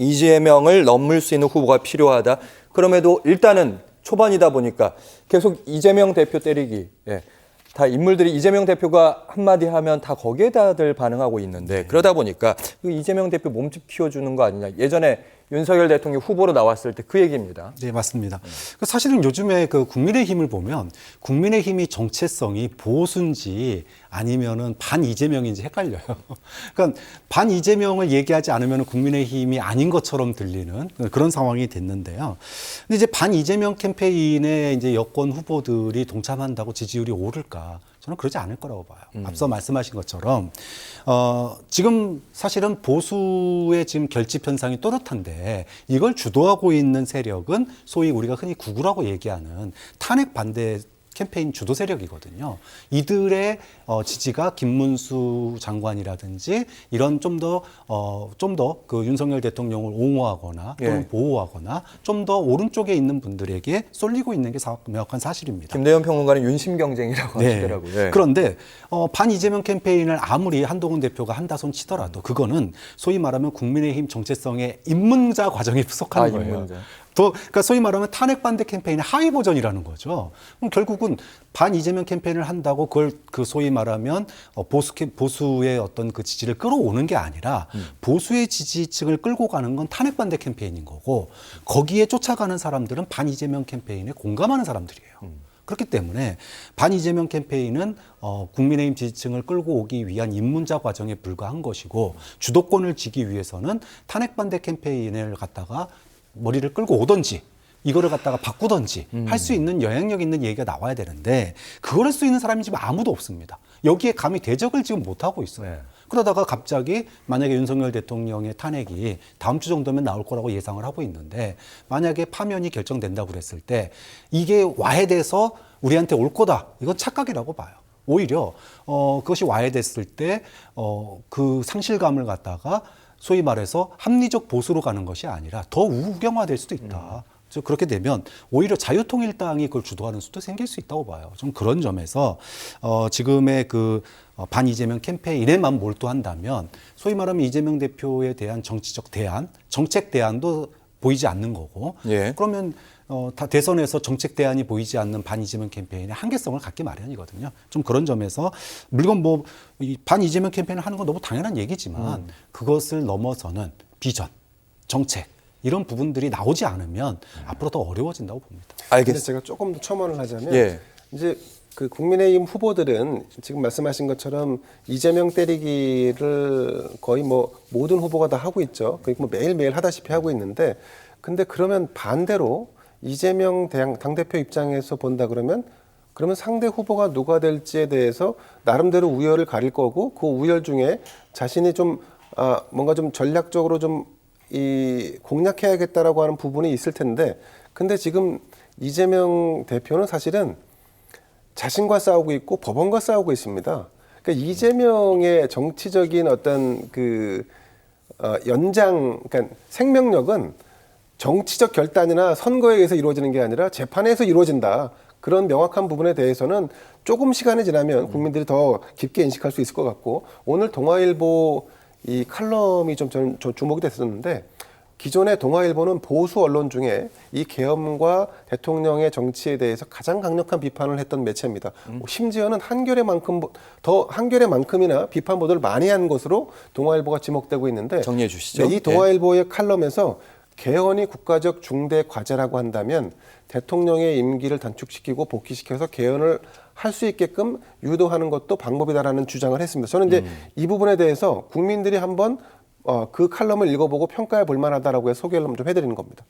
이재명을 넘을 수 있는 후보가 필요하다. 그럼에도 일단은 초반이다 보니까 계속 이재명 대표 때리기. 예. 다 인물들이 이재명 대표가 한마디 하면 다 거기에 다들 반응하고 있는데 그러다 보니까 이재명 대표 몸집 키워주는 거 아니냐. 예전에 윤석열 대통령 후보로 나왔을 때 그 얘기입니다. 네, 맞습니다. 사실은 요즘에 그 국민의힘을 보면 국민의힘이 정체성이 보수인지 아니면은 반 이재명인지 헷갈려요. 그러니까 반 이재명을 얘기하지 않으면 국민의힘이 아닌 것처럼 들리는 그런 상황이 됐는데요. 근데 이제 반 이재명 캠페인에 이제 여권 후보들이 동참한다고 지지율이 오를까? 저는 그러지 않을 거라고 봐요. 앞서 말씀하신 것처럼 지금 사실은 보수의 지금 결집 현상이 또렷한데 이걸 주도하고 있는 세력은 소위 우리가 흔히 구구라고 얘기하는 탄핵 반대 캠페인 주도 세력이거든요. 이들의 지지가 김문수 장관이라든지 이런 좀 더 그 윤석열 대통령을 옹호하거나 또는 보호하거나 좀 더 오른쪽에 있는 분들에게 쏠리고 있는 게 명확한 사실입니다. 김대현 평론가는 윤심 경쟁이라고 하시더라고요. 네. 그런데 반 이재명 캠페인을 아무리 한동훈 대표가 한다 손 치더라도 그거는 소위 말하면 국민의힘 정체성의 입문자 과정에 속하는 거예요. 입문자. 그러니까 소위 말하면 탄핵 반대 캠페인의 하위 버전이라는 거죠. 그럼 결국은 반 이재명 캠페인을 한다고 그걸 그 소위 말하면 보수의 어떤 그 지지를 끌어오는 게 아니라 보수의 지지층을 끌고 가는 건 탄핵 반대 캠페인인 거고 거기에 쫓아가는 사람들은 반 이재명 캠페인에 공감하는 사람들이에요. 그렇기 때문에 반 이재명 캠페인은 국민의힘 지지층을 끌고 오기 위한 입문자 과정에 불과한 것이고 주도권을 쥐기 위해서는 탄핵 반대 캠페인을 갖다가 머리를 끌고 오든지 이거를 갖다가 바꾸든지 할 수 있는 영향력 있는 얘기가 나와야 되는데 그걸 할 수 있는 사람이 지금 아무도 없습니다. 여기에 감히 대적을 지금 못하고 있어요. 그러다가 갑자기 만약에 윤석열 대통령의 탄핵이 다음 주 정도면 나올 거라고 예상을 하고 있는데 만약에 파면이 결정된다고 그랬을 때 이게 와해돼서 우리한테 올 거다. 이건 착각이라고 봐요. 오히려 그것이 와해됐을 때 그 상실감을 갖다가 소위 말해서 합리적 보수로 가는 것이 아니라 더 우경화될 수도 있다. 그렇게 되면 오히려 자유통일당이 그걸 주도하는 수도 생길 수 있다고 봐요. 좀 그런 점에서 지금의 그 반 이재명 캠페인에만 몰두한다면 소위 말하면 이재명 대표에 대한 정치적 대안, 정책 대안도 보이지 않는 거고 그러면 다 대선에서 정책 대안이 보이지 않는 반 이재명 캠페인의 한계성을 갖기 마련이거든요. 좀 그런 점에서 물론 뭐 반 이재명 캠페인을 하는 건 너무 당연한 얘기지만 그것을 넘어서는 비전, 정책 이런 부분들이 나오지 않으면 앞으로 더 어려워진다고 봅니다. 알겠습니다. 제가 조금 더 첨언을 하자면 이제 그 국민의힘 후보들은 지금 말씀하신 것처럼 이재명 때리기를 거의 뭐 모든 후보가 다 하고 있죠. 그러니까 뭐 매일매일 하다시피 하고 있는데 근데 그러면 반대로 이재명 당대표 입장에서 본다 그러면 상대 후보가 누가 될지에 대해서 나름대로 우열을 가릴 거고 그 우열 중에 자신이 좀 뭔가 좀 전략적으로 좀 공략해야겠다라고 하는 부분이 있을 텐데 근데 지금 이재명 대표는 사실은 자신과 싸우고 있고 법원과 싸우고 있습니다. 그러니까 이재명의 정치적인 어떤 그 그러니까 생명력은 정치적 결단이나 선거에 의해서 이루어지는 게 아니라 재판에서 이루어진다. 그런 명확한 부분에 대해서는 조금 시간이 지나면 국민들이 더 깊게 인식할 수 있을 것 같고 오늘 동아일보 이 칼럼이 좀 저는 주목이 됐었는데 기존의 동아일보는 보수 언론 중에 이 계엄과 대통령의 정치에 대해서 가장 강력한 비판을 했던 매체입니다. 심지어는 한겨레만큼이나 비판 보도를 많이 한 것으로 동아일보가 지목되고 있는데 정리해 주시죠. 이 동아일보의 칼럼에서 개헌이 국가적 중대 과제라고 한다면 대통령의 임기를 단축시키고 복귀시켜서 개헌을 할 수 있게끔 유도하는 것도 방법이다라는 주장을 했습니다. 저는 이제 이 부분에 대해서 국민들이 한번 그 칼럼을 읽어보고 평가해 볼 만하다라고 해서 소개를 좀 해드리는 겁니다.